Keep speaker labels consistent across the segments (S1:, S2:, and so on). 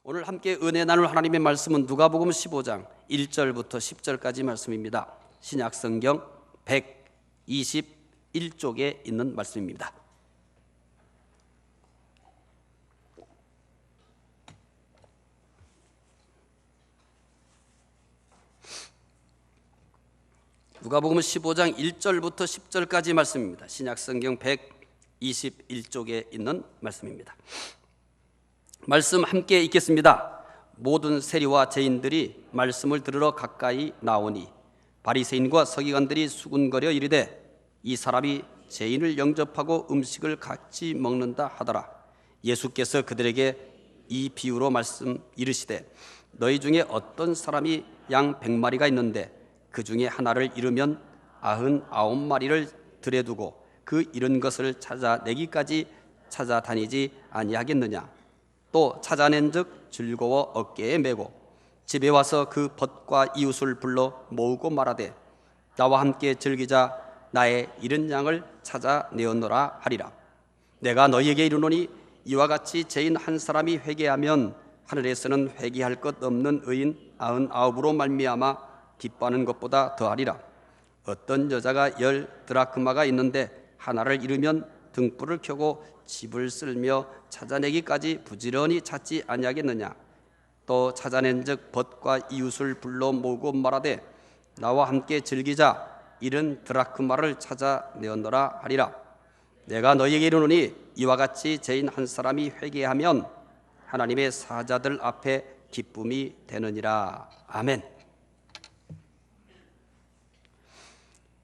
S1: 오늘 함께 은혜 나눌 하나님의 말씀은 누가복음 15장 1절부터 10절까지 말씀입니다. 신약성경 121쪽에 있는 말씀입니다. 누가복음 15장 1절부터 10절까지 말씀입니다. 신약성경 121쪽에 있는 말씀입니다. 말씀 함께 읽겠습니다. 모든 세리와 죄인들이 말씀을 들으러 가까이 나오니 바리새인과 서기관들이 수군거려 이르되 이 사람이 죄인을 영접하고 음식을 같이 먹는다 하더라. 예수께서 그들에게 이 비유로 말씀 이르시되 너희 중에 어떤 사람이 양 100마리가 있는데 그 중에 하나를 잃으면 99마리를 들에 두고 그 잃은 것을 찾아내기까지 찾아다니지 아니하겠느냐. 또 찾아낸즉 즐거워 어깨에 메고 집에 와서 그 벗과 이웃을 불러 모으고 말하되 나와 함께 즐기자. 나의 잃은 양을 찾아내었노라 하리라. 내가 너희에게 이르노니 이와 같이 죄인 한 사람이 회개하면 하늘에서는 회개할 것 없는 의인 99으로 말미암아 기뻐하는 것보다 더하리라. 어떤 여자가 10드라크마가 있는데 하나를 잃으면 등불을 켜고 집을 쓸며 찾아내기까지 부지런히 찾지 아니하겠느냐. 또 찾아낸즉 벗과 이웃을 불러 모으고 말하되 나와 함께 즐기자. 잃은 드라크마를 찾아내었노라 하리라. 내가 너희에게 이르노니 이와 같이 죄인 한 사람이 회개하면 하나님의 사자들 앞에 기쁨이 되느니라. 아멘.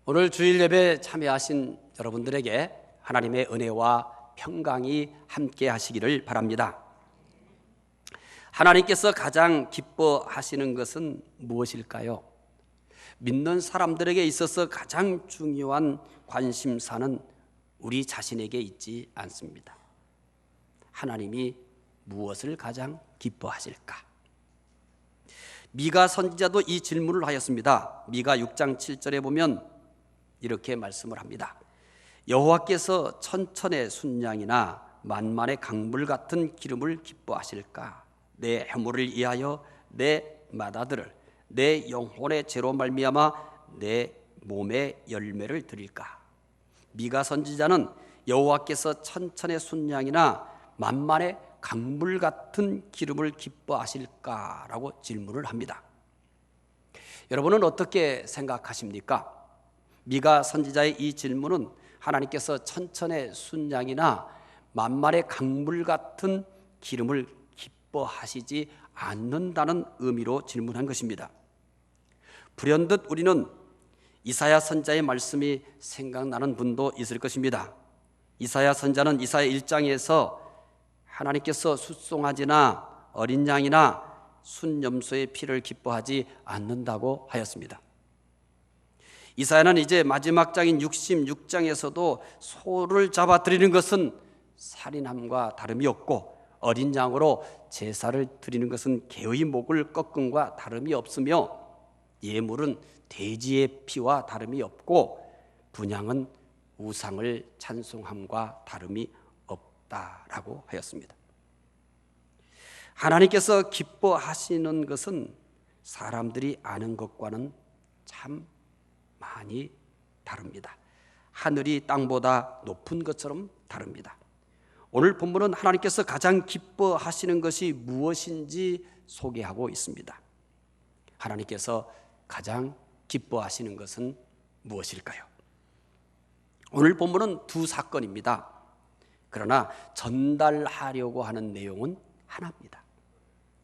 S1: 오늘 주일 예배 참여하신 여러분들에게 하나님의 은혜와 평강이 함께 하시기를 바랍니다. 하나님께서 가장 기뻐하시는 것은 무엇일까요? 믿는 사람들에게 있어서 가장 중요한 관심사는 우리 자신에게 있지 않습니다. 하나님이 무엇을 가장 기뻐하실까? 미가 선지자도 이 질문을 하였습니다. 미가 6장 7절에 보면 이렇게 말씀을 합니다. 여호와께서 천천의 순양이나 만만의 강물 같은 기름을 기뻐하실까? 내 허물을 위하여 내 맏아들을 내 영혼의 죄로 말미암아 내 몸의 열매를 드릴까? 미가 선지자는 여호와께서 천천의 순양이나 만만의 강물 같은 기름을 기뻐하실까라고 질문을 합니다. 여러분은 어떻게 생각하십니까? 미가 선지자의 이 질문은 하나님께서 천천의 순양이나 만만의 강물 같은 기름을 기뻐하시지 않는다는 의미로 질문한 것입니다. 불현듯 우리는 이사야 선지자의 말씀이 생각나는 분도 있을 것입니다. 이사야 선지자는 이사야 1장에서 하나님께서 숫송아지나 어린 양이나 순염소의 피를 기뻐하지 않는다고 하였습니다. 이사야는 이제 마지막 장인 66장에서도 소를 잡아 드리는 것은 살인함과 다름이 없고 어린 양으로 제사를 드리는 것은 개의 목을 꺾음과 다름이 없으며 예물은 돼지의 피와 다름이 없고 분향은 우상을 찬송함과 다름이 없다라고 하였습니다. 하나님께서 기뻐하시는 것은 사람들이 아는 것과는 참 많이 다릅니다. 하늘이 땅보다 높은 것처럼 다릅니다. 오늘 본문은 하나님께서 가장 기뻐하시는 것이 무엇인지 소개하고 있습니다. 하나님께서 가장 기뻐하시는 것은 무엇일까요? 오늘 본문은 두 사건입니다. 그러나 전달하려고 하는 내용은 하나입니다.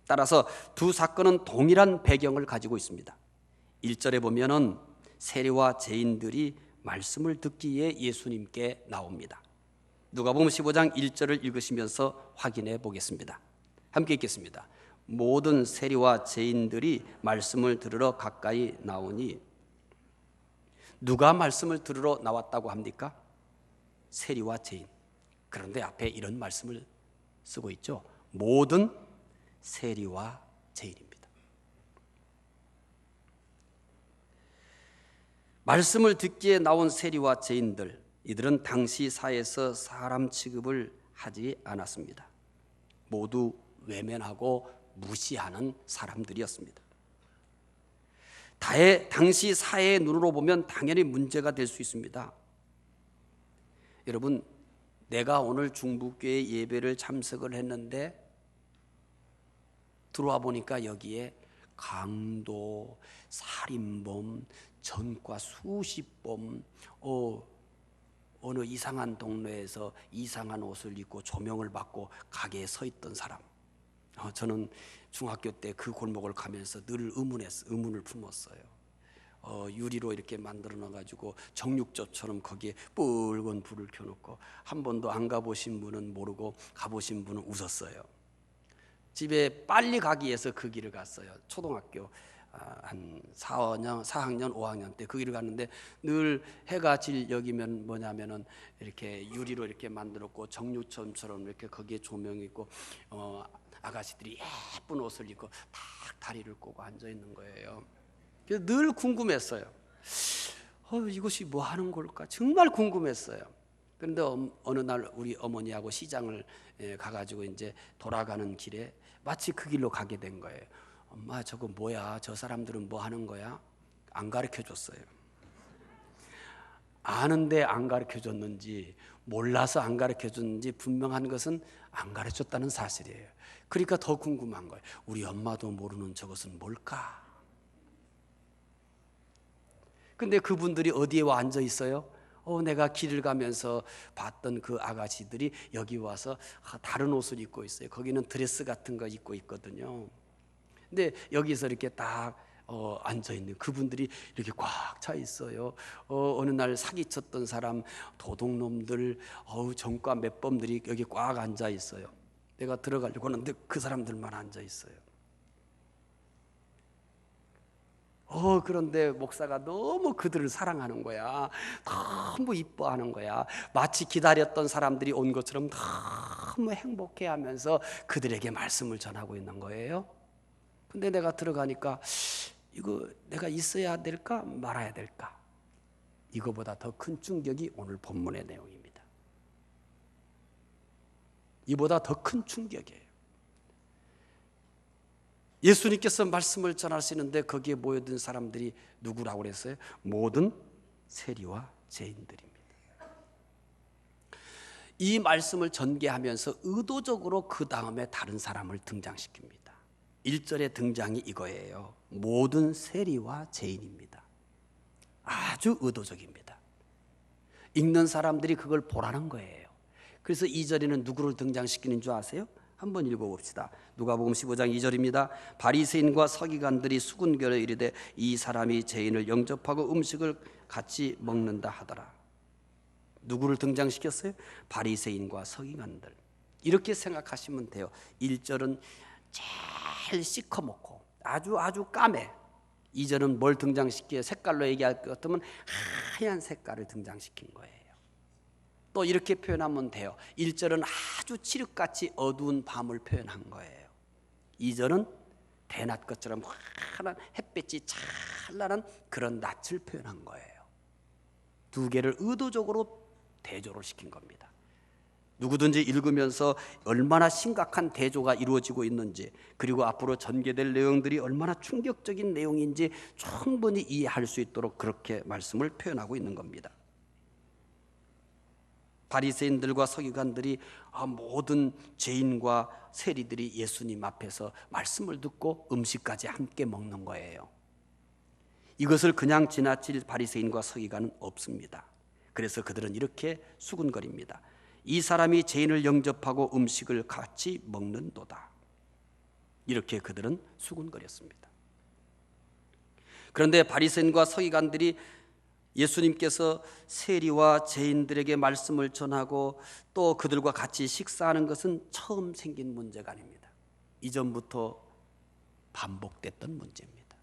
S1: 따라서 두 사건은 동일한 배경을 가지고 있습니다. 1절에 보면은 세리와 죄인들이 말씀을 듣기에 예수님께 나옵니다. 누가복음 15장 1절을 읽으시면서 확인해 보겠습니다. 함께 읽겠습니다. 모든 세리와 죄인들이 말씀을 들으러 가까이 나오니, 누가 말씀을 들으러 나왔다고 합니까? 세리와 죄인. 그런데 앞에 이런 말씀을 쓰고 있죠. 모든 세리와 죄인입니다. 말씀을 듣기에 나온 세리와 죄인들, 이들은 당시 사회에서 사람 취급을 하지 않았습니다. 모두 외면하고 무시하는 사람들이었습니다. 당시 사회의 눈으로 보면 당연히 문제가 될 수 있습니다. 여러분, 내가 오늘 중부교회 예배를 참석을 했는데 들어와 보니까 여기에 강도, 살인범, 전과 수십범, 어느 이상한 동네에서 이상한 옷을 입고 조명을 받고 가게에 서 있던 사람. 저는 중학교 때 그 골목을 가면서 늘 의문을 품었어요. 유리로 이렇게 만들어 놔가지고 정육점처럼 거기에 붉은 불을 켜놓고, 한 번도 안 가보신 분은 모르고 가보신 분은 웃었어요. 집에 빨리 가기 위해서 그 길을 갔어요. 초등학교 한 4학년 5학년 때 그 길을 갔는데, 늘 해가 질 여기면 뭐냐면은 이렇게 유리로 이렇게 만들었고 정육점처럼 이렇게 거기에 조명이 있고 아가씨들이 예쁜 옷을 입고 딱 다리를 꼬고 앉아 있는 거예요. 그래서 늘 궁금했어요. 이것이 뭐 하는 걸까? 정말 궁금했어요. 그런데 어느 날 우리 어머니하고 시장을 가가지고 이제 돌아가는 길에 마치 그 길로 가게 된 거예요. 엄마, 저거 뭐야? 저 사람들은 뭐 하는 거야? 안 가르쳐 줬어요. 아는데 안 가르쳐 줬는지, 몰라서 안 가르쳐 줬는지 분명한 것은 안 가르쳤다는 사실이에요. 그러니까 더 궁금한 거예요. 우리 엄마도 모르는 저것은 뭘까? 근데 그분들이 어디에 와 앉아 있어요? 내가 길을 가면서 봤던 그 아가씨들이 여기 와서 다른 옷을 입고 있어요. 거기는 드레스 같은 거 입고 있거든요. 근데 여기서 이렇게 딱 앉아 있는 그분들이 이렇게 꽉 차 있어요. 어느 날 사기쳤던 사람, 도둑놈들, 전과 맷범들이 여기 꽉 앉아 있어요. 내가 들어가려고 하는데 그 사람들만 앉아 있어요. 그런데 목사가 너무 그들을 사랑하는 거야. 너무 이뻐하는 거야. 마치 기다렸던 사람들이 온 것처럼 너무 행복해하면서 그들에게 말씀을 전하고 있는 거예요. 근데 내가 들어가니까 이거 내가 있어야 될까 말아야 될까? 이거보다 더 큰 충격이 오늘 본문의 내용입니다. 이보다 더 큰 충격이에요. 예수님께서 말씀을 전하시는데 거기에 모여든 사람들이 누구라고 그랬어요? 모든 세리와 죄인들입니다. 이 말씀을 전개하면서 의도적으로 그 다음에 다른 사람을 등장시킵니다. 1절의 등장이 이거예요. 모든 세리와 죄인입니다. 아주 의도적입니다. 읽는 사람들이 그걸 보라는 거예요. 그래서 2절에는 누구를 등장시키는 줄 아세요? 한번 읽어봅시다. 누가복음 15장 2절입니다. 바리새인과 서기관들이 수군결에 이르되 이 사람이 죄인을 영접하고 음식을 같이 먹는다 하더라. 누구를 등장시켰어요? 바리새인과 서기관들. 이렇게 생각하시면 돼요. 1절은 제일 시커멓고 아주 까매. 2절은 뭘 등장시켜요? 색깔로 얘기할 것 같으면 하얀 색깔을 등장시킨 거예요. 또 이렇게 표현하면 돼요. 1절은 아주 칠흑같이 어두운 밤을 표현한 거예요. 2절은 대낮 것처럼 환한 햇빛이 찬란한 그런 낯을 표현한 거예요. 두 개를 의도적으로 대조를 시킨 겁니다. 누구든지 읽으면서 얼마나 심각한 대조가 이루어지고 있는지, 그리고 앞으로 전개될 내용들이 얼마나 충격적인 내용인지 충분히 이해할 수 있도록 그렇게 말씀을 표현하고 있는 겁니다. 바리새인들과 서기관들이 모든 죄인과 세리들이 예수님 앞에서 말씀을 듣고 음식까지 함께 먹는 거예요. 이것을 그냥 지나칠 바리새인과 서기관은 없습니다. 그래서 그들은 이렇게 수군거립니다. 이 사람이 죄인을 영접하고 음식을 같이 먹는도다. 이렇게 그들은 수군거렸습니다. 그런데 바리새인과 서기관들이 예수님께서 세리와 죄인들에게 말씀을 전하고 또 그들과 같이 식사하는 것은 처음 생긴 문제가 아닙니다. 이전부터 반복됐던 문제입니다.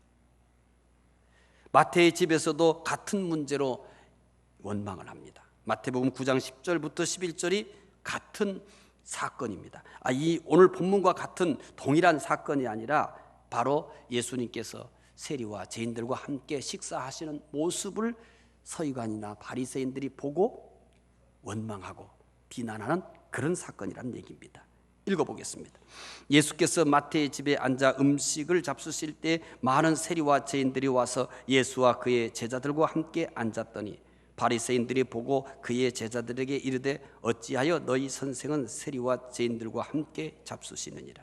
S1: 마태의 집에서도 같은 문제로 원망을 합니다. 마태복음 9장 10절부터 11절이 같은 사건입니다. 이 오늘 본문과 같은 동일한 사건이 아니라 바로 예수님께서 세리와 죄인들과 함께 식사하시는 모습을 서기관이나 바리새인들이 보고 원망하고 비난하는 그런 사건이라는 얘기입니다. 읽어보겠습니다. 예수께서 마태의 집에 앉아 음식을 잡수실 때 많은 세리와 죄인들이 와서 예수와 그의 제자들과 함께 앉았더니 바리새인들이 보고 그의 제자들에게 이르되 어찌하여 너희 선생은 세리와 죄인들과 함께 잡수시느니라.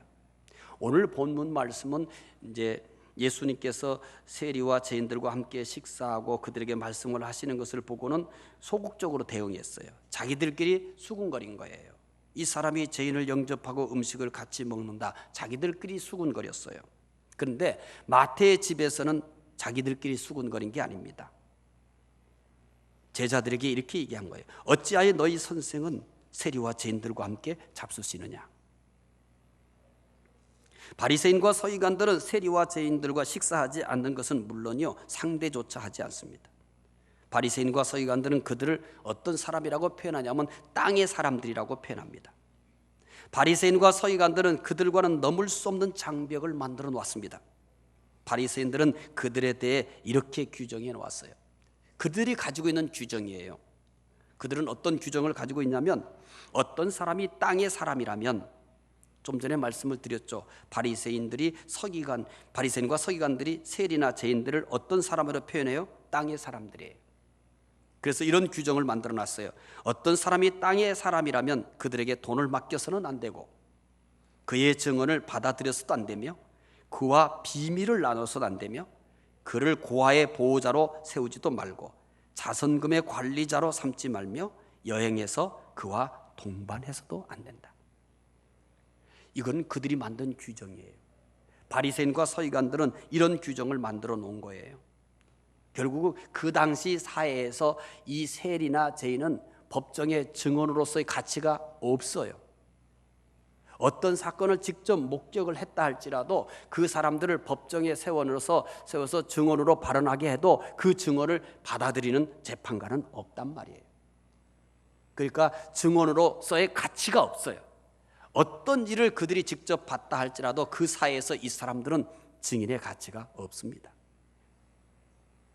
S1: 오늘 본문 말씀은 이제 예수님께서 세리와 죄인들과 함께 식사하고 그들에게 말씀을 하시는 것을 보고는 소극적으로 대응했어요. 자기들끼리 수군거린 거예요. 이 사람이 죄인을 영접하고 음식을 같이 먹는다. 자기들끼리 수군거렸어요. 그런데 마태의 집에서는 자기들끼리 수군거린 게 아닙니다. 제자들에게 이렇게 얘기한 거예요. 어찌하여 너희 선생은 세리와 죄인들과 함께 잡수시느냐. 바리새인과 서기관들은 세리와 죄인들과 식사하지 않는 것은 물론이요 상대조차 하지 않습니다. 바리새인과 서기관들은 그들을 어떤 사람이라고 표현하냐면 땅의 사람들이라고 표현합니다. 바리새인과 서기관들은 그들과는 넘을 수 없는 장벽을 만들어 놓았습니다. 바리새인들은 그들에 대해 이렇게 규정해 놓았어요. 그들이 가지고 있는 규정이에요. 그들은 어떤 규정을 가지고 있냐면 어떤 사람이 땅의 사람이라면, 좀 전에 말씀을 드렸죠. 바리새인과 서기관들이 세리나 죄인들을 어떤 사람으로 표현해요? 땅의 사람들이에요. 그래서 이런 규정을 만들어 놨어요. 어떤 사람이 땅의 사람이라면 그들에게 돈을 맡겨서는 안 되고, 그의 증언을 받아들여서도 안 되며, 그와 비밀을 나눠서도 안 되며, 그를 고아의 보호자로 세우지도 말고, 자선금의 관리자로 삼지 말며, 여행해서 그와 동반해서도 안 된다. 이건 그들이 만든 규정이에요. 바리새인과 서기관들은 이런 규정을 만들어 놓은 거예요. 결국 그 당시 사회에서 이 세리나 죄인은 법정의 증언으로서의 가치가 없어요. 어떤 사건을 직접 목격을 했다 할지라도 그 사람들을 법정에 세워서 증언으로 발언하게 해도 그 증언을 받아들이는 재판관은 없단 말이에요. 그러니까 증언으로서의 가치가 없어요. 어떤 일을 그들이 직접 봤다 할지라도 그 사회에서 이 사람들은 증인의 가치가 없습니다.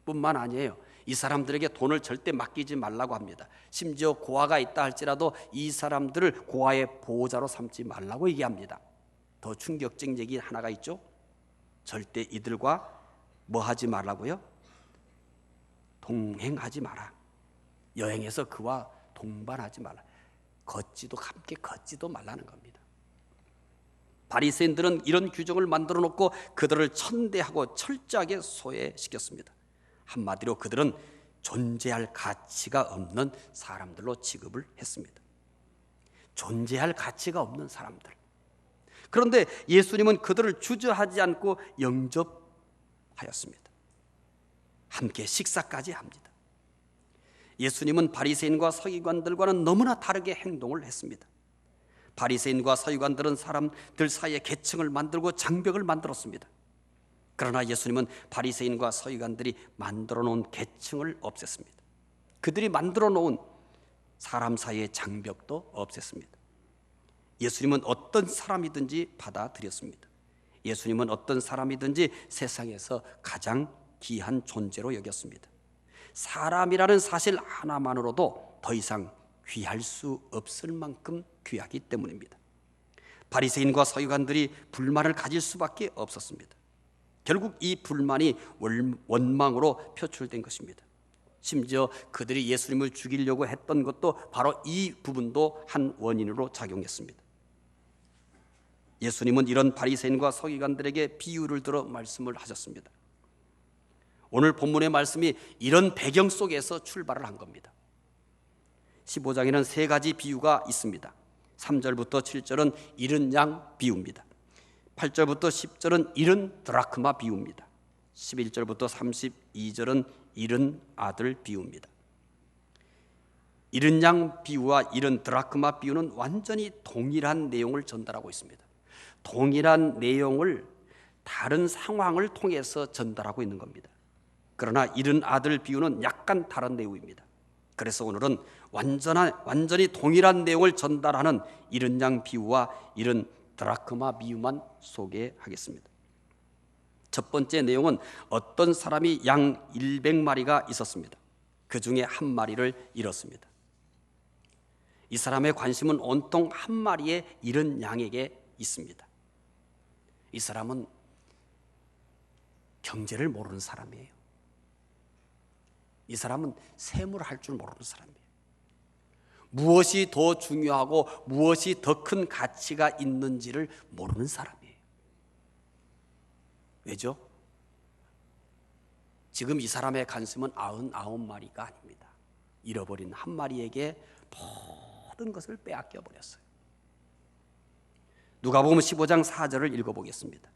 S1: 뿐만 아니에요. 이 사람들에게 돈을 절대 맡기지 말라고 합니다. 심지어 고아가 있다 할지라도 이 사람들을 고아의 보호자로 삼지 말라고 얘기합니다. 더 충격적인 얘기 하나가 있죠. 절대 이들과 뭐 하지 말라고요? 동행하지 마라. 여행해서 그와 동반하지 말라. 함께 걷지도 말라는 겁니다. 바리새인들은 이런 규정을 만들어 놓고 그들을 천대하고 철저하게 소외시켰습니다. 한마디로 그들은 존재할 가치가 없는 사람들로 취급을 했습니다. 존재할 가치가 없는 사람들. 그런데 예수님은 그들을 주저하지 않고 영접하였습니다. 함께 식사까지 합니다. 예수님은 바리새인과 서기관들과는 너무나 다르게 행동을 했습니다. 바리새인과 서기관들은 사람들 사이에 계층을 만들고 장벽을 만들었습니다. 그러나 예수님은 바리새인과 서기관들이 만들어 놓은 계층을 없앴습니다. 그들이 만들어 놓은 사람 사이의 장벽도 없앴습니다. 예수님은 어떤 사람이든지 받아들였습니다. 예수님은 어떤 사람이든지 세상에서 가장 귀한 존재로 여겼습니다. 사람이라는 사실 하나만으로도 더 이상 귀할 수 없을 만큼 귀하기 때문입니다. 바리새인과 서기관들이 불만을 가질 수밖에 없었습니다. 결국 이 불만이 원망으로 표출된 것입니다. 심지어 그들이 예수님을 죽이려고 했던 것도 바로 이 부분도 한 원인으로 작용했습니다. 예수님은 이런 바리새인과 서기관들에게 비유를 들어 말씀을 하셨습니다. 오늘 본문의 말씀이 이런 배경 속에서 출발을 한 겁니다. 15장에는 세 가지 비유가 있습니다. 3절부터 7절은 잃은 양 비유입니다. 8절부터 10절은 잃은 드라크마 비유입니다. 11절부터 32절은 잃은 아들 비유입니다. 잃은 양 비유와 잃은 드라크마 비유는 완전히 동일한 내용을 전달하고 있습니다. 동일한 내용을 다른 상황을 통해서 전달하고 있는 겁니다. 그러나 잃은 아들 비유는 약간 다른 내용입니다. 그래서 오늘은 완전히 동일한 내용을 전달하는 잃은 양 비유와 잃은 드라크마 비유만 소개하겠습니다. 첫 번째 내용은 어떤 사람이 양 100마리가 있었습니다. 그 중에 한 마리를 잃었습니다. 이 사람의 관심은 온통 한 마리의 잃은 양에게 있습니다. 이 사람은 경제를 모르는 사람이에요. 이 사람은 세무를 할 줄 모르는 사람이에요. 무엇이 더 중요하고 무엇이 더 큰 가치가 있는지를 모르는 사람이에요. 왜죠? 지금 이 사람의 관심은 99마리가 아닙니다. 잃어버린 한 마리에게 모든 것을 빼앗겨 버렸어요. 누가복음 15장 4절을 읽어보겠습니다.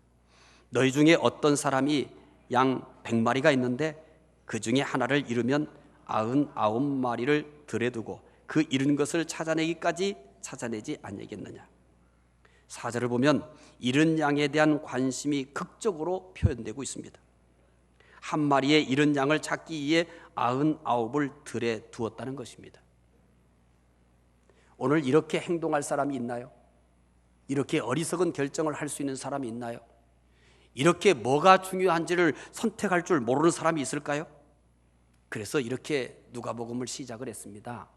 S1: 너희 중에 어떤 사람이 양 100마리가 있는데 그 중에 하나를 잃으면 99마리를 들에 두고 그 잃은 것을 찾아내기까지 찾아내지 아니하겠느냐. 4절을 보면 잃은 양에 대한 관심이 극적으로 표현되고 있습니다. 한 마리의 잃은 양을 찾기 위해 99을 들에 두었다는 것입니다. 오늘 이렇게 행동할 사람이 있나요? 이렇게 어리석은 결정을 할 수 있는 사람이 있나요? 이렇게 뭐가 중요한지를 선택할 줄 모르는 사람이 있을까요? 그래서 이렇게 누가복음을 시작을 했습니다.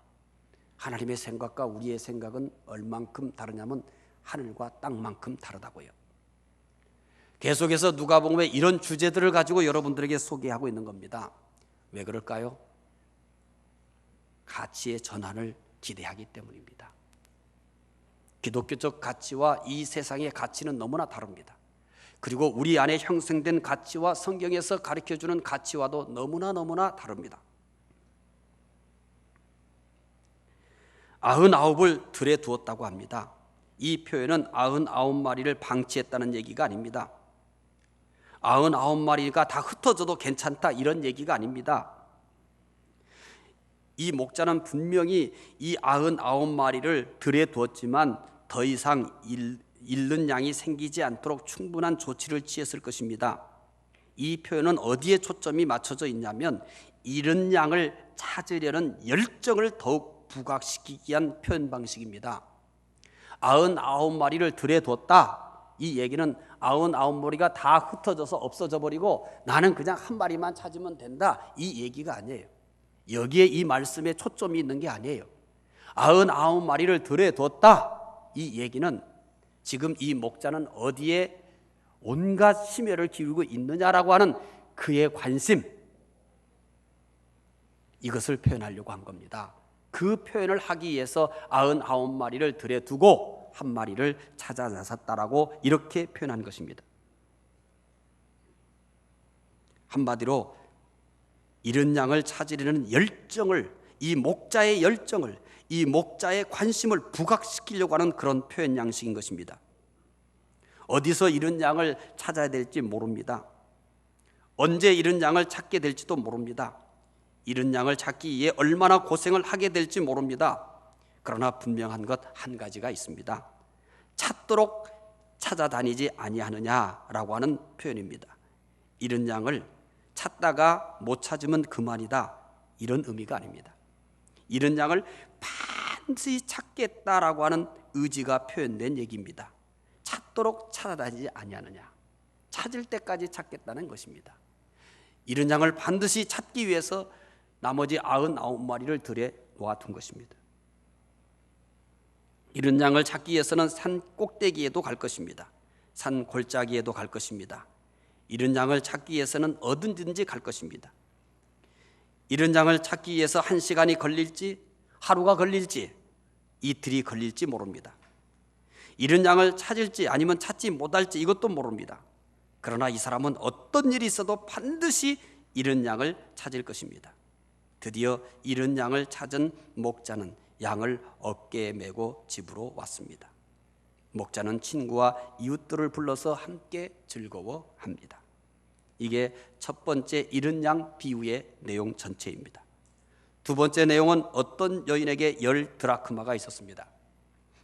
S1: 하나님의 생각과 우리의 생각은 얼만큼 다르냐면 하늘과 땅만큼 다르다고요. 계속해서 누가복음의 이런 주제들을 가지고 여러분들에게 소개하고 있는 겁니다. 왜 그럴까요? 가치의 전환을 기대하기 때문입니다. 기독교적 가치와 이 세상의 가치는 너무나 다릅니다. 그리고 우리 안에 형성된 가치와 성경에서 가르쳐주는 가치와도 너무나 다릅니다. 99을 들에 두었다고 합니다. 이 표현은 99마리를 방치했다는 얘기가 아닙니다. 99마리가 다 흩어져도 괜찮다 이런 얘기가 아닙니다. 이 목자는 분명히 이 99마리를 들에 두었지만 더 이상 잃는 양이 생기지 않도록 충분한 조치를 취했을 것입니다. 이 표현은 어디에 초점이 맞춰져 있냐면 잃은 양을 찾으려는 열정을 더욱 부각시키기 위한 표현 방식입니다. 99마리를 들에 뒀다. 이 얘기는 99마리가 다 흩어져서 없어져 버리고 나는 그냥 한 마리만 찾으면 된다. 이 얘기가 아니에요. 여기에 이 말씀에 초점이 있는 게 아니에요. 99마리를 들에 뒀다. 이 얘기는 지금 이 목자는 어디에 온갖 심혈을 기울이고 있느냐라고 하는 그의 관심, 이것을 표현하려고 한 겁니다. 그 표현을 하기 위해서 99마리를 들에 두고 한 마리를 찾아 나섰다라고 이렇게 표현한 것입니다. 한마디로 잃은 양을 찾으려는 열정을, 이 목자의 열정을, 이 목자의 관심을 부각시키려고 하는 그런 표현 양식인 것입니다. 어디서 잃은 양을 찾아야 될지 모릅니다. 언제 잃은 양을 찾게 될지도 모릅니다. 잃은 양을 찾기 위해 얼마나 고생을 하게 될지 모릅니다. 그러나 분명한 것 한 가지가 있습니다. 찾도록 찾아다니지 아니하느냐라고 하는 표현입니다. 잃은 양을 찾다가 못 찾으면 그만이다, 이런 의미가 아닙니다. 잃은 양을 반드시 찾겠다라고 하는 의지가 표현된 얘기입니다. 찾도록 찾아다니지 아니하느냐, 찾을 때까지 찾겠다는 것입니다. 잃은 양을 반드시 찾기 위해서 나머지 99마리를 들에 놓아둔 것입니다. 잃은 양을 찾기 위해서는 산 꼭대기에도 갈 것입니다. 산 골짜기에도 갈 것입니다. 잃은 양을 찾기 위해서는 어디든지 갈 것입니다. 잃은 양을 찾기 위해서 1시간이 걸릴지, 하루가 걸릴지, 이틀이 걸릴지 모릅니다. 잃은 양을 찾을지 아니면 찾지 못할지 이것도 모릅니다. 그러나 이 사람은 어떤 일이 있어도 반드시 잃은 양을 찾을 것입니다. 드디어 잃은 양을 찾은 목자는 양을 어깨에 메고 집으로 왔습니다. 목자는 친구와 이웃들을 불러서 함께 즐거워합니다. 이게 첫 번째 잃은 양 비유의 내용 전체입니다. 두 번째 내용은 어떤 여인에게 10드라크마가 있었습니다.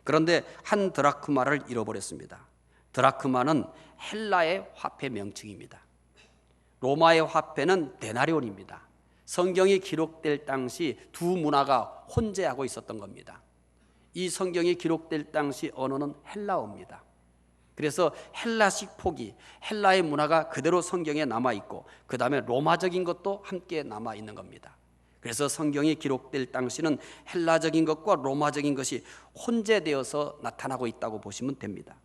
S1: 그런데 한 드라크마를 잃어버렸습니다. 드라크마는 헬라의 화폐 명칭입니다. 로마의 화폐는 데나리온입니다. 성경이 기록될 당시 두 문화가 혼재하고 있었던 겁니다. 이 성경이 기록될 당시 언어는 헬라어입니다. 그래서 헬라식 포기, 헬라의 문화가 그대로 성경에 남아있고 그 다음에 로마적인 것도 함께 남아있는 겁니다. 그래서 성경이 기록될 당시는 헬라적인 것과 로마적인 것이 혼재되어서 나타나고 있다고 보시면 됩니다.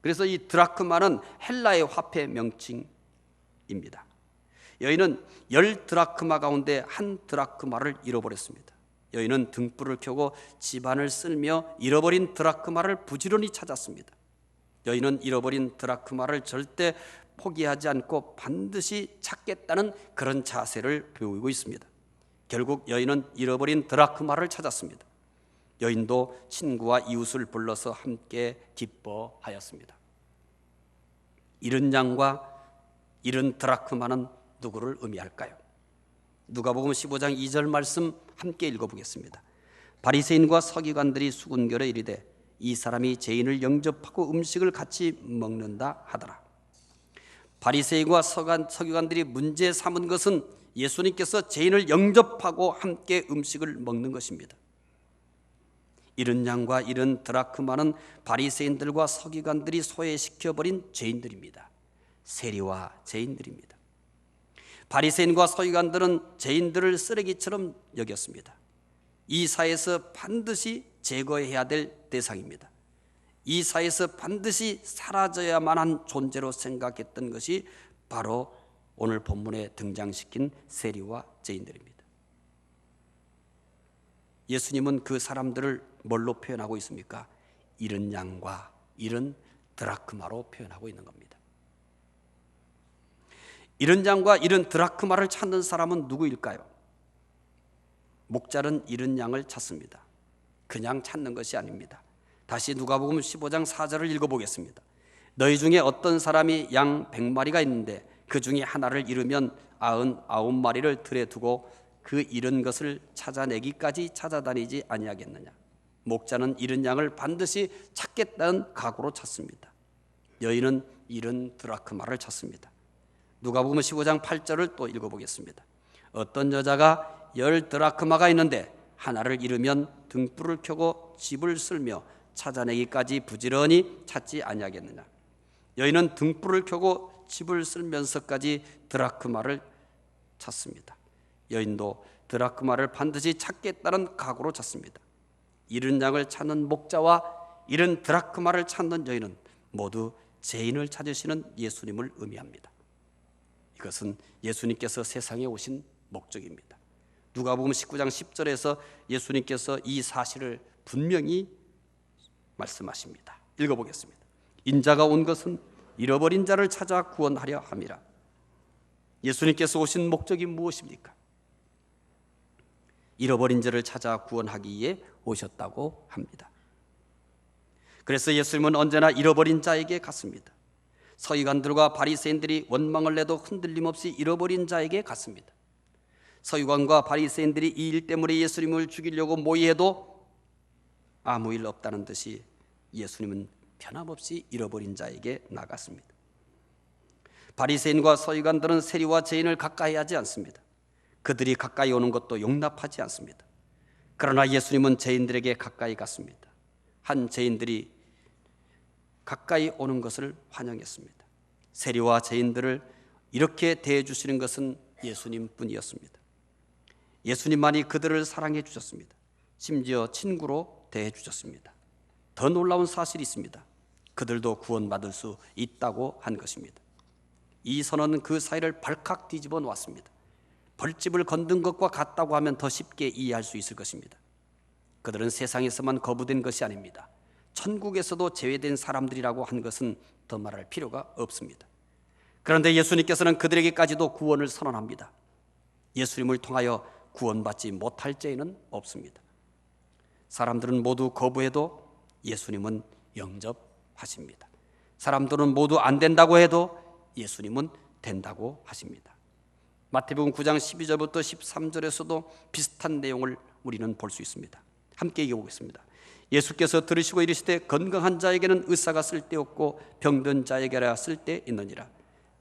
S1: 그래서 이 드라크마는 헬라의 화폐 명칭입니다. 여인은 10드라크마 가운데 1드라크마를 잃어버렸습니다. 여인은 등불을 켜고 집안을 쓸며 잃어버린 드라크마를 부지런히 찾았습니다. 여인은 잃어버린 드라크마를 절대 포기하지 않고 반드시 찾겠다는 그런 자세를 보이고 있습니다. 결국 여인은 잃어버린 드라크마를 찾았습니다. 여인도 친구와 이웃을 불러서 함께 기뻐하였습니다. 잃은 양과 잃은 드라크마는 누구를 의미할까요? 누가복음 15장 2절 말씀 함께 읽어보겠습니다. 바리새인과 서기관들이 수군결에 이르되 이 사람이 죄인을 영접하고 음식을 같이 먹는다 하더라. 바리새인과 서기관들이 문제 삼은 것은 예수님께서 죄인을 영접하고 함께 음식을 먹는 것입니다. 잃은 양과 잃은 드라크마는 바리새인들과 서기관들이 소외시켜버린 죄인들입니다. 세리와 죄인들입니다. 바리새인과 서기관들은 죄인들을 쓰레기처럼 여겼습니다. 이 사회에서 반드시 제거해야 될 대상입니다. 이 사회에서 반드시 사라져야만 한 존재로 생각했던 것이 바로 오늘 본문에 등장시킨 세리와 죄인들입니다. 예수님은 그 사람들을 뭘로 표현하고 있습니까? 잃은 양과 잃은 드라크마로 표현하고 있는 겁니다. 잃은 양과 잃은 드라크마를 찾는 사람은 누구일까요? 목자는 잃은 양을 찾습니다. 그냥 찾는 것이 아닙니다. 다시 누가복음 15장 4절을 읽어보겠습니다. 너희 중에 어떤 사람이 양 100마리가 있는데 그 중에 하나를 잃으면 99마리를 들에 두고 그 잃은 것을 찾아내기까지 찾아다니지 아니하겠느냐. 목자는 잃은 양을 반드시 찾겠다는 각오로 찾습니다. 여인은 잃은 드라크마를 찾습니다. 누가복음 15장 8절을 또 읽어보겠습니다. 어떤 여자가 10드라크마가 있는데 하나를 잃으면 등불을 켜고 집을 쓸며 찾아내기까지 부지런히 찾지 아니하겠느냐. 여인은 등불을 켜고 집을 쓸면서까지 드라크마를 찾습니다. 여인도 드라크마를 반드시 찾겠다는 각오로 찾습니다. 잃은 양을 찾는 목자와 잃은 드라크마를 찾는 여인은 모두 죄인을 찾으시는 예수님을 의미합니다. 이것은 예수님께서 세상에 오신 목적입니다. 누가복음 19장 10절에서 예수님께서 이 사실을 분명히 말씀하십니다. 읽어보겠습니다. 인자가 온 것은 잃어버린 자를 찾아 구원하려 함이라. 예수님께서 오신 목적이 무엇입니까? 잃어버린 자를 찾아 구원하기 위해 오셨다고 합니다. 그래서 예수님은 언제나 잃어버린 자에게 갔습니다. 서기관들과 바리새인들이 원망을 내도 흔들림 없이 잃어버린 자에게 갔습니다. 서기관과 바리새인들이 이 일 때문에 예수님을 죽이려고 모의해도 아무 일 없다는 듯이 예수님은 변함없이 잃어버린 자에게 나갔습니다. 바리새인과 서기관들은 세리와 죄인을 가까이 하지 않습니다. 그들이 가까이 오는 것도 용납하지 않습니다. 그러나 예수님은 죄인들에게 가까이 갔습니다. 한 죄인들이 가까이 오는 것을 환영했습니다. 세리와 죄인들을 이렇게 대해 주시는 것은 예수님뿐이었습니다. 예수님만이 그들을 사랑해 주셨습니다. 심지어 친구로 대해 주셨습니다. 더 놀라운 사실이 있습니다. 그들도 구원받을 수 있다고 한 것입니다. 이 선언은 그 사이를 발칵 뒤집어 놓았습니다. 벌집을 건든 것과 같다고 하면 더 쉽게 이해할 수 있을 것입니다. 그들은 세상에서만 거부된 것이 아닙니다. 천국에서도 제외된 사람들이라고 한 것은 더 말할 필요가 없습니다. 그런데 예수님께서는 그들에게까지도 구원을 선언합니다. 예수님을 통하여 구원받지 못할 죄인은 없습니다. 사람들은 모두 거부해도 예수님은 영접하십니다. 사람들은 모두 안 된다고 해도 예수님은 된다고 하십니다. 마태복음 9장 12절부터 13절에서도 비슷한 내용을 우리는 볼 수 있습니다. 함께 읽어보겠습니다. 예수께서 들으시고 이르시되 건강한 자에게는 의사가 쓸데없고 병든 자에게라 쓸데있느니라.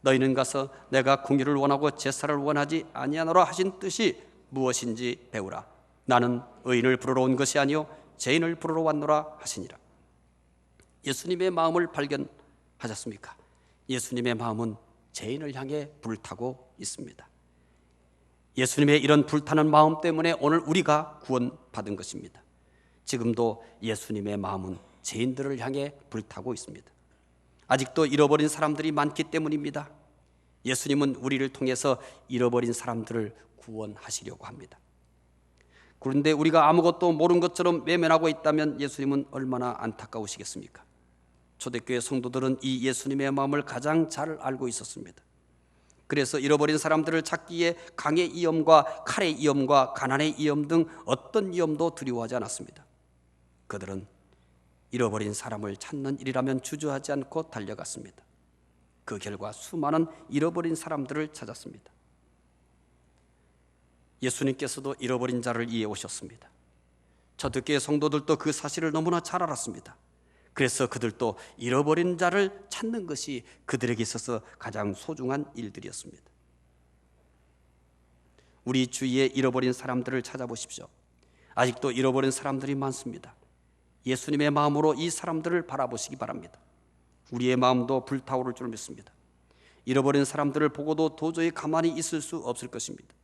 S1: 너희는 가서 내가 공의를 원하고 제사를 원하지 아니하노라 하신 뜻이 무엇인지 배우라. 나는 의인을 부르러 온 것이 아니요 죄인을 부르러 왔노라 하시니라. 예수님의 마음을 발견하셨습니까? 예수님의 마음은 죄인을 향해 불타고 있습니다. 예수님의 이런 불타는 마음 때문에 오늘 우리가 구원받은 것입니다. 지금도 예수님의 마음은 죄인들을 향해 불타고 있습니다. 아직도 잃어버린 사람들이 많기 때문입니다. 예수님은 우리를 통해서 잃어버린 사람들을 구원하시려고 합니다. 그런데 우리가 아무것도 모르는 것처럼 외면하고 있다면 예수님은 얼마나 안타까우시겠습니까? 초대교회 성도들은 이 예수님의 마음을 가장 잘 알고 있었습니다. 그래서 잃어버린 사람들을 찾기에 강의 위험과 칼의 위험과 가난의 위험 등 어떤 위험도 두려워하지 않았습니다. 그들은 잃어버린 사람을 찾는 일이라면 주저하지 않고 달려갔습니다. 그 결과 수많은 잃어버린 사람들을 찾았습니다. 예수님께서도 잃어버린 자를 위해 오셨습니다. 초대교회 성도들도 그 사실을 너무나 잘 알았습니다. 그래서 그들도 잃어버린 자를 찾는 것이 그들에게 있어서 가장 소중한 일들이었습니다. 우리 주위에 잃어버린 사람들을 찾아보십시오. 아직도 잃어버린 사람들이 많습니다. 예수님의 마음으로 이 사람들을 바라보시기 바랍니다. 우리의 마음도 불타오를 줄 믿습니다. 잃어버린 사람들을 보고도 도저히 가만히 있을 수 없을 것입니다.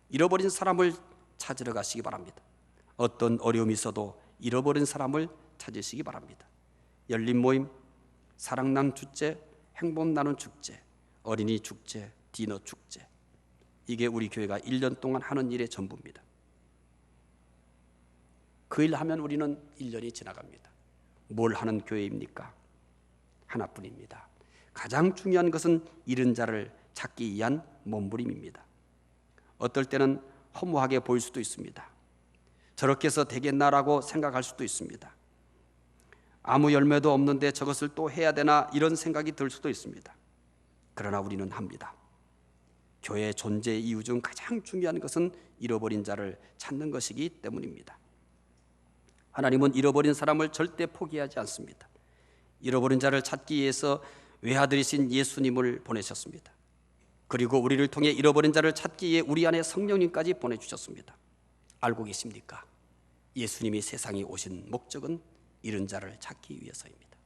S1: 잃어버린 사람을 찾으러 가시기 바랍니다. 어떤 어려움이 있어도 잃어버린 사람을 찾으시기 바랍니다. 열린 모임, 사랑나눔 축제, 행복 나눔 축제, 어린이 축제, 디너 축제, 이게 우리 교회가 1년 동안 하는 일의 전부입니다. 그 일 하면 우리는 1년이 지나갑니다. 뭘 하는 교회입니까? 하나뿐입니다. 가장 중요한 것은 잃은 자를 찾기 위한 몸부림입니다. 어떨 때는 허무하게 보일 수도 있습니다. 저렇게 해서 되겠나라고 생각할 수도 있습니다. 아무 열매도 없는데 저것을 또 해야 되나 이런 생각이 들 수도 있습니다. 그러나 우리는 합니다. 교회의 존재 이유 중 가장 중요한 것은 잃어버린 자를 찾는 것이기 때문입니다. 하나님은 잃어버린 사람을 절대 포기하지 않습니다. 잃어버린 자를 찾기 위해서 외아들이신 예수님을 보내셨습니다. 그리고 우리를 통해 잃어버린 자를 찾기 위해 우리 안에 성령님까지 보내주셨습니다. 알고 계십니까? 예수님이 세상에 오신 목적은 잃은 자를 찾기 위해서입니다.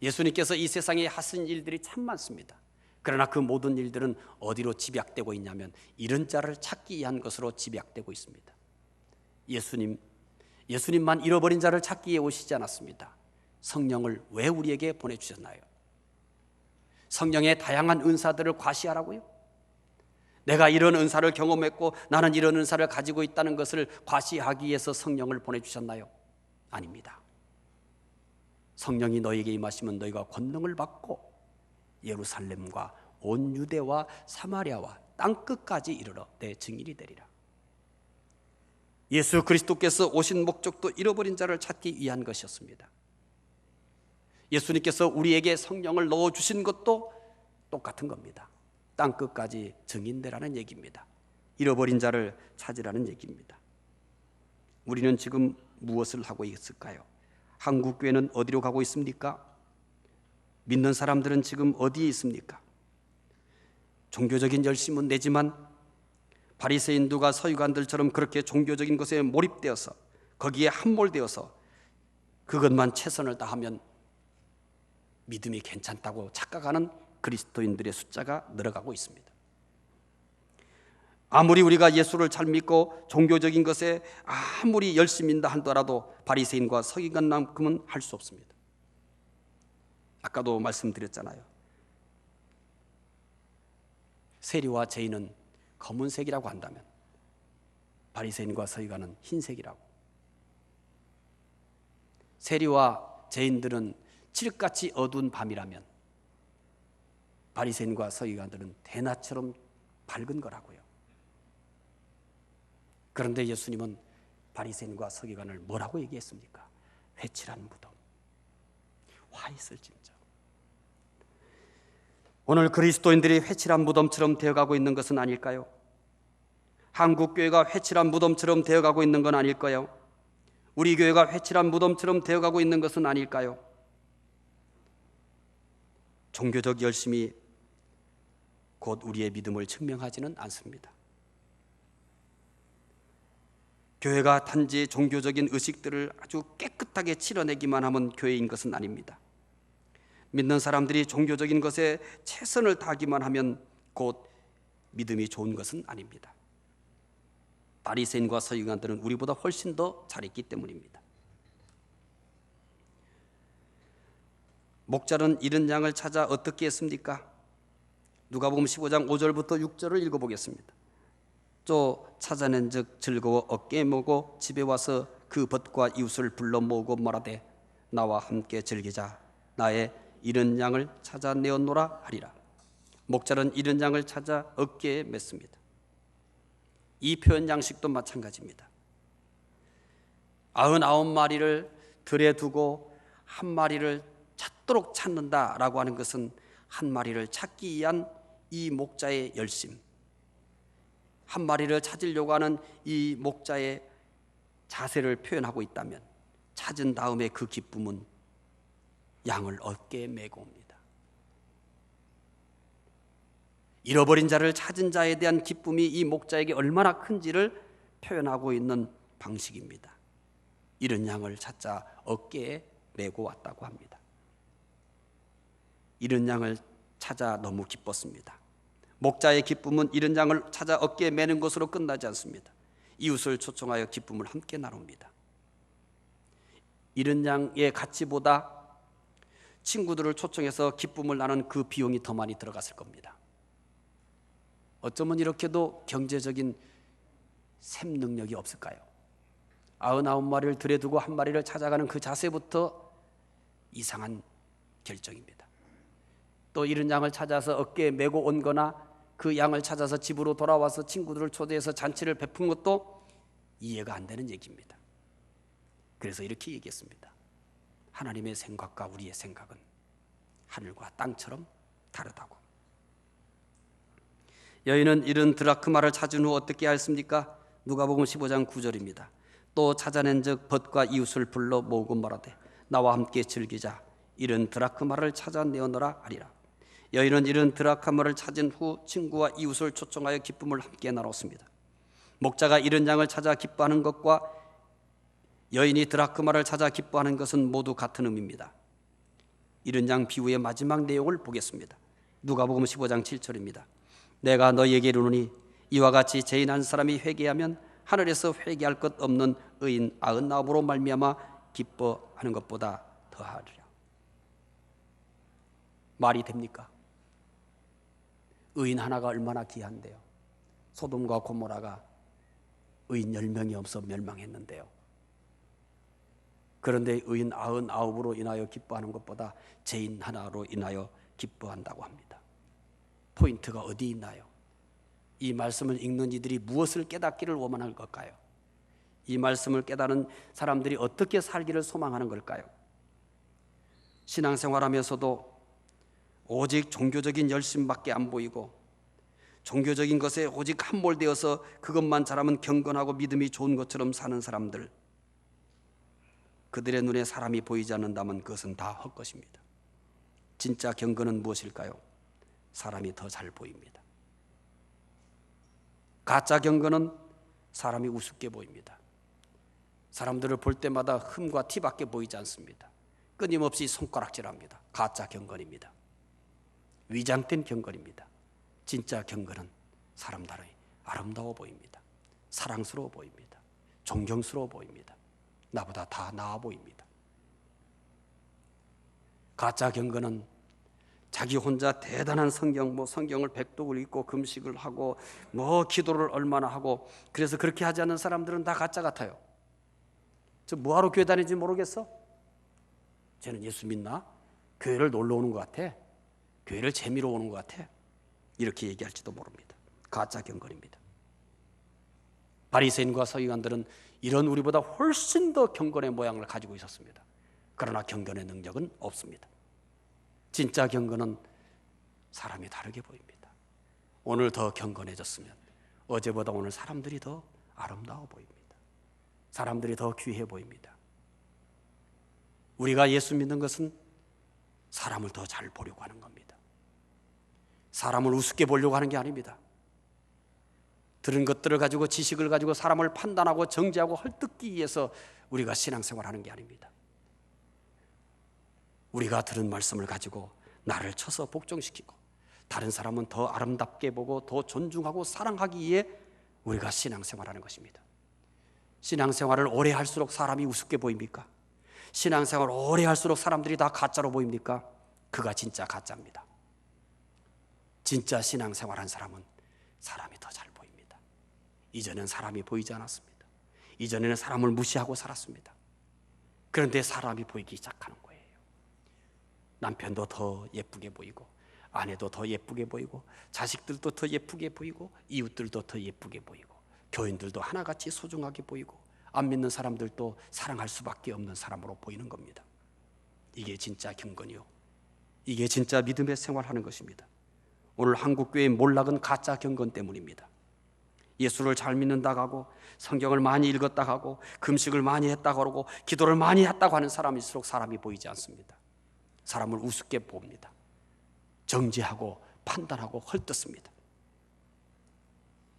S1: 예수님께서 이 세상에 하신 일들이 참 많습니다. 그러나 그 모든 일들은 어디로 집약되고 있냐면 잃은 자를 찾기 위한 것으로 집약되고 있습니다. 예수님만 잃어버린 자를 찾기 위해 오시지 않았습니다. 성령을 왜 우리에게 보내주셨나요? 성령의 다양한 은사들을 과시하라고요? 내가 이런 은사를 경험했고 나는 이런 은사를 가지고 있다는 것을 과시하기 위해서 성령을 보내주셨나요? 아닙니다. 성령이 너희에게 임하시면 너희가 권능을 받고 예루살렘과 온 유대와 사마리아와 땅끝까지 이르러 내 증인이 되리라. 예수 그리스도께서 오신 목적도 잃어버린 자를 찾기 위한 것이었습니다. 예수님께서 우리에게 성령을 넣어주신 것도 똑같은 겁니다. 땅끝까지 증인되라는 얘기입니다. 잃어버린 자를 찾으라는 얘기입니다. 우리는 지금 무엇을 하고 있을까요? 한국교회는 어디로 가고 있습니까? 믿는 사람들은 지금 어디에 있습니까? 종교적인 열심은 내지만 바리새인들과 서기관들처럼 그렇게 종교적인 것에 몰입되어서 거기에 함몰되어서 그것만 최선을 다하면 믿음이 괜찮다고 착각하는 그리스도인들의 숫자가 늘어가고 있습니다. 아무리 우리가 예수를 잘 믿고 종교적인 것에 아무리 열심히 인다 하더라도 바리새인과 서기관만큼은 할 수 없습니다. 아까도 말씀드렸잖아요. 세리와 죄인은 검은색이라고 한다면 바리새인과 서기관은 흰색이라고. 세리와 죄인들은 칠흑같이 어두운 밤이라면 바리새인과 서기관들은 대낮처럼 밝은 거라고요. 그런데 예수님은 바리새인과 서기관을 뭐라고 얘기했습니까? 회칠한 무덤, 화 있을진저. 오늘 그리스도인들이 회칠한 무덤처럼 되어가고 있는 것은 아닐까요? 한국교회가 회칠한 무덤처럼 되어가고 있는 건 아닐까요? 우리 교회가 회칠한 무덤처럼 되어가고 있는 것은 아닐까요? 종교적 열심이 곧 우리의 믿음을 증명하지는 않습니다. 교회가 단지 종교적인 의식들을 아주 깨끗하게 치러내기만 하면 교회인 것은 아닙니다. 믿는 사람들이 종교적인 것에 최선을 다하기만 하면 곧 믿음이 좋은 것은 아닙니다. 바리새인과 서기관들은 우리보다 훨씬 더 잘했기 때문입니다. 목자는 잃은 양을 찾아 어떻게 했습니까? 누가복음 15장 5절부터 6절을 읽어보겠습니다. 또 찾아낸 즉 즐거워 어깨에 메고 집에 와서 그 벗과 이웃을 불러 모으고 말하되 나와 함께 즐기자. 나의 잃은 양을 찾아 내었노라 하리라. 목자는 잃은 양을 찾아 어깨에 맸습니다. 이 표현 양식도 마찬가지입니다. 99마리를 들에 두고 한 마리를 찾도록 찾는다라고 하는 것은 한 마리를 찾기 위한 이 목자의 열심, 한 마리를 찾으려고 하는 이 목자의 자세를 표현하고 있다면, 찾은 다음에 그 기쁨은 양을 어깨에 메고 옵니다. 잃어버린 자를 찾은 자에 대한 기쁨이 이 목자에게 얼마나 큰지를 표현하고 있는 방식입니다. 잃은 양을 찾자 어깨에 메고 왔다고 합니다. 잃은 양을 찾아 너무 기뻤습니다. 목자의 기쁨은 잃은 양을 찾아 어깨에 메는 것으로 끝나지 않습니다. 이웃을 초청하여 기쁨을 함께 나눕니다. 잃은 양의 가치보다 친구들을 초청해서 기쁨을 나누는 그 비용이 더 많이 들어갔을 겁니다. 어쩌면 이렇게도 경제적인 셈 능력이 없을까요? 99마리를 들에 두고 한 마리를 찾아가는 그 자세부터 이상한 결정입니다. 또 잃은 양을 찾아서 어깨에 메고 온 거나 그 양을 찾아서 집으로 돌아와서 친구들을 초대해서 잔치를 베푼 것도 이해가 안 되는 얘기입니다. 그래서 이렇게 얘기했습니다. 하나님의 생각과 우리의 생각은 하늘과 땅처럼 다르다고. 여인은 잃은 드라크마를 찾은 후 어떻게 하였습니까? 누가복음 15장 9절입니다. 또 찾아낸 즉 벗과 이웃을 불러 모으고 말하되 나와 함께 즐기자. 잃은 드라크마를 찾아 내어노라 하리라. 여인은 잃은 드라크마를 찾은 후 친구와 이웃을 초청하여 기쁨을 함께 나눴습니다. 목자가 잃은 양을 찾아 기뻐하는 것과 여인이 드라크마를 찾아 기뻐하는 것은 모두 같은 의미입니다. 잃은 양 비유의 마지막 내용을 보겠습니다. 누가복음 15장 7절입니다. 내가 너희에게 이르노니 이와 같이 죄인 한 사람이 회개하면 하늘에서 회개할 것 없는 의인 99으로 말미암아 기뻐하는 것보다 더하리라. 말이 됩니까? 의인 하나가 얼마나 귀한데요. 소돔과 고모라가 의인 10명이 없어 멸망했는데요. 그런데 의인 99으로 인하여 기뻐하는 것보다 죄인 하나로 인하여 기뻐한다고 합니다. 포인트가 어디 있나요? 이 말씀을 읽는 이들이 무엇을 깨닫기를 원하는 걸까요? 이 말씀을 깨달은 사람들이 어떻게 살기를 소망하는 걸까요? 신앙생활하면서도 오직 종교적인 열심밖에 안 보이고 종교적인 것에 오직 함몰되어서 그것만 잘하면 경건하고 믿음이 좋은 것처럼 사는 사람들, 그들의 눈에 사람이 보이지 않는다면 그것은 다 헛것입니다. 진짜 경건은 무엇일까요? 사람이 더 잘 보입니다. 가짜 경건은 사람이 우습게 보입니다. 사람들을 볼 때마다 흠과 티밖에 보이지 않습니다. 끊임없이 손가락질합니다. 가짜 경건입니다. 위장된 경건입니다. 진짜 경건은 사람들이 아름다워 보입니다. 사랑스러워 보입니다. 존경스러워 보입니다. 나보다 다 나아 보입니다. 가짜 경건은 자기 혼자 대단한 성경을 백독을 읽고 금식을 하고 기도를 얼마나 하고, 그래서 그렇게 하지 않는 사람들은 다 가짜 같아요. 저 뭐하러 교회 다니는지 모르겠어? 쟤는 예수 믿나? 교회를 놀러 오는 것 같아. 교회를 재미로 오는 것 같아. 이렇게 얘기할지도 모릅니다. 가짜 경건입니다. 바리새인과 서기관들은 이런 우리보다 훨씬 더 경건의 모양을 가지고 있었습니다. 그러나 경건의 능력은 없습니다. 진짜 경건은 사람이 다르게 보입니다. 오늘 더 경건해졌으면 어제보다 오늘 사람들이 더 아름다워 보입니다. 사람들이 더 귀해 보입니다. 우리가 예수 믿는 것은 사람을 더 잘 보려고 하는 겁니다. 사람을 우습게 보려고 하는 게 아닙니다. 들은 것들을 가지고, 지식을 가지고 사람을 판단하고 정죄하고 헐뜯기 위해서 우리가 신앙생활하는 게 아닙니다. 우리가 들은 말씀을 가지고 나를 쳐서 복종시키고 다른 사람은 더 아름답게 보고 더 존중하고 사랑하기에 우리가 신앙생활하는 것입니다. 신앙생활을 오래 할수록 사람이 우습게 보입니까? 신앙생활을 오래 할수록 사람들이 다 가짜로 보입니까? 그가 진짜 가짜입니다. 진짜 신앙생활한 사람은 사람이 더 잘 보입니다. 이전엔 사람이 보이지 않았습니다. 이전에는 사람을 무시하고 살았습니다. 그런데 사람이 보이기 시작하는 거예요. 남편도 더 예쁘게 보이고, 아내도 더 예쁘게 보이고, 자식들도 더 예쁘게 보이고, 이웃들도 더 예쁘게 보이고, 교인들도 하나같이 소중하게 보이고, 안 믿는 사람들도 사랑할 수밖에 없는 사람으로 보이는 겁니다. 이게 진짜 경건이요, 이게 진짜 믿음의 생활하는 것입니다. 오늘 한국교회의 몰락은 가짜 경건 때문입니다. 예수를 잘 믿는다고 하고, 성경을 많이 읽었다고 하고, 금식을 많이 했다고 하고, 기도를 많이 했다고 하는 사람일수록 사람이 보이지 않습니다. 사람을 우습게 봅니다. 정죄하고 판단하고 헐뜯습니다.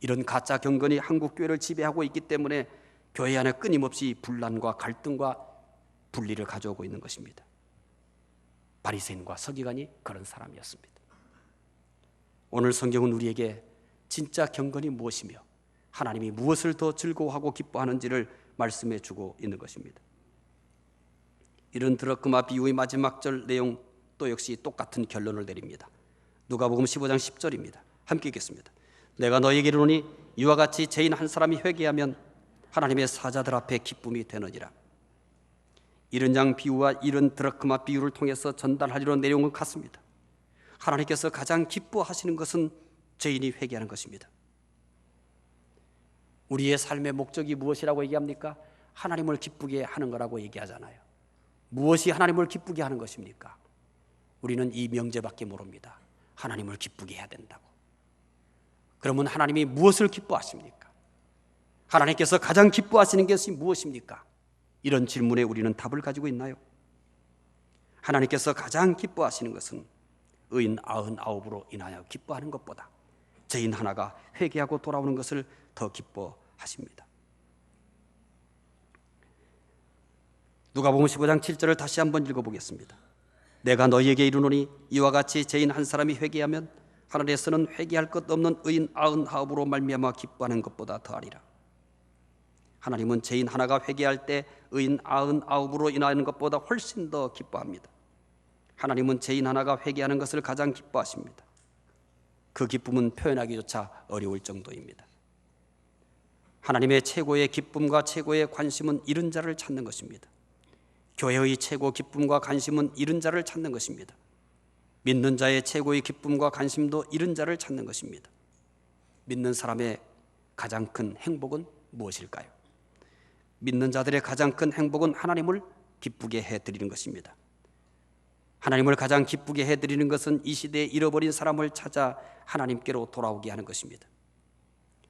S1: 이런 가짜 경건이 한국교회를 지배하고 있기 때문에 교회 안에 끊임없이 분란과 갈등과 분리를 가져오고 있는 것입니다. 바리새인과 서기관이 그런 사람이었습니다. 오늘 성경은 우리에게 진짜 경건이 무엇이며 하나님이 무엇을 더 즐거워하고 기뻐하는지를 말씀해 주고 있는 것입니다. 이런 드러크마 비유의 마지막 절 내용 또 역시 똑같은 결론을 내립니다. 누가복음 15장 10절입니다. 함께 읽겠습니다. 내가 너희에게 이르노니 이와 같이 죄인 한 사람이 회개하면 하나님의 사자들 앞에 기쁨이 되느니라. 이런 양 비유와 이런 드라크마 비유를 통해서 전달하려는 내용은 같습니다. 하나님께서 가장 기뻐하시는 것은 죄인이 회개하는 것입니다. 우리의 삶의 목적이 무엇이라고 얘기합니까? 하나님을 기쁘게 하는 거라고 얘기하잖아요. 무엇이 하나님을 기쁘게 하는 것입니까? 우리는 이 명제밖에 모릅니다. 하나님을 기쁘게 해야 된다고. 그러면 하나님이 무엇을 기뻐하십니까? 하나님께서 가장 기뻐하시는 것이 무엇입니까? 이런 질문에 우리는 답을 가지고 있나요? 하나님께서 가장 기뻐하시는 것은 의인 99으로 인하여 기뻐하는 것보다 죄인 하나가 회개하고 돌아오는 것을 더 기뻐하십니다. 누가복음 15장 7절을 다시 한번 읽어보겠습니다. 내가 너희에게 이르노니 이와 같이 죄인 한 사람이 회개하면 하늘에서는 회개할 것 없는 의인 99으로 말미암아 기뻐하는 것보다 더하리라. 하나님은 죄인 하나가 회개할 때 의인 99으로 인하는 것보다 훨씬 더 기뻐합니다. 하나님은 죄인 하나가 회개하는 것을 가장 기뻐하십니다. 그 기쁨은 표현하기조차 어려울 정도입니다. 하나님의 최고의 기쁨과 최고의 관심은 잃은 자를 찾는 것입니다. 교회의 최고 기쁨과 관심은 잃은 자를 찾는 것입니다. 믿는 자의 최고의 기쁨과 관심도 잃은 자를 찾는 것입니다. 믿는 사람의 가장 큰 행복은 무엇일까요? 믿는 자들의 가장 큰 행복은 하나님을 기쁘게 해드리는 것입니다. 하나님을 가장 기쁘게 해드리는 것은 이 시대에 잃어버린 사람을 찾아 하나님께로 돌아오게 하는 것입니다.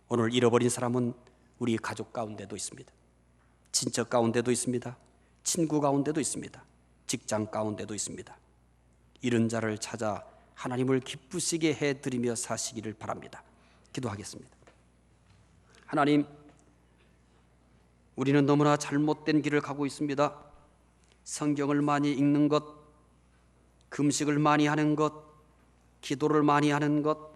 S1: 오늘 잃어버린 사람은 우리 가족 가운데도 있습니다. 친척 가운데도 있습니다. 친구 가운데도 있습니다. 직장 가운데도 있습니다. 잃은 자를 찾아 하나님을 기쁘시게 해드리며 사시기를 바랍니다. 기도하겠습니다. 하나님, 우리는 너무나 잘못된 길을 가고 있습니다. 성경을 많이 읽는 것, 금식을 많이 하는 것, 기도를 많이 하는 것,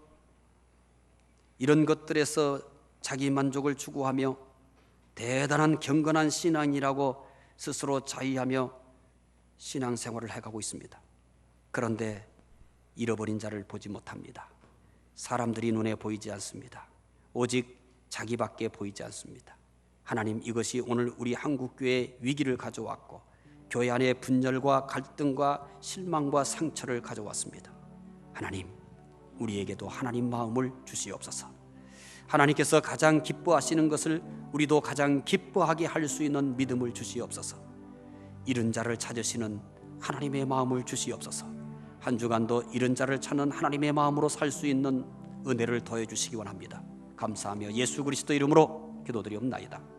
S1: 이런 것들에서 자기 만족을 추구하며 대단한 경건한 신앙이라고 스스로 자의하며 신앙생활을 해가고 있습니다. 그런데 잃어버린 자를 보지 못합니다. 사람들이 눈에 보이지 않습니다. 오직 자기밖에 보이지 않습니다. 하나님, 이것이 오늘 우리 한국교회에 위기를 가져왔고 교회 안에 분열과 갈등과 실망과 상처를 가져왔습니다. 하나님, 우리에게도 하나님 마음을 주시옵소서. 하나님께서 가장 기뻐하시는 것을 우리도 가장 기뻐하게 할 수 있는 믿음을 주시옵소서. 잃은 자를 찾으시는 하나님의 마음을 주시옵소서. 한 주간도 잃은 자를 찾는 하나님의 마음으로 살 수 있는 은혜를 더해 주시기 원합니다. 감사하며 예수 그리스도 이름으로 기도드리옵나이다.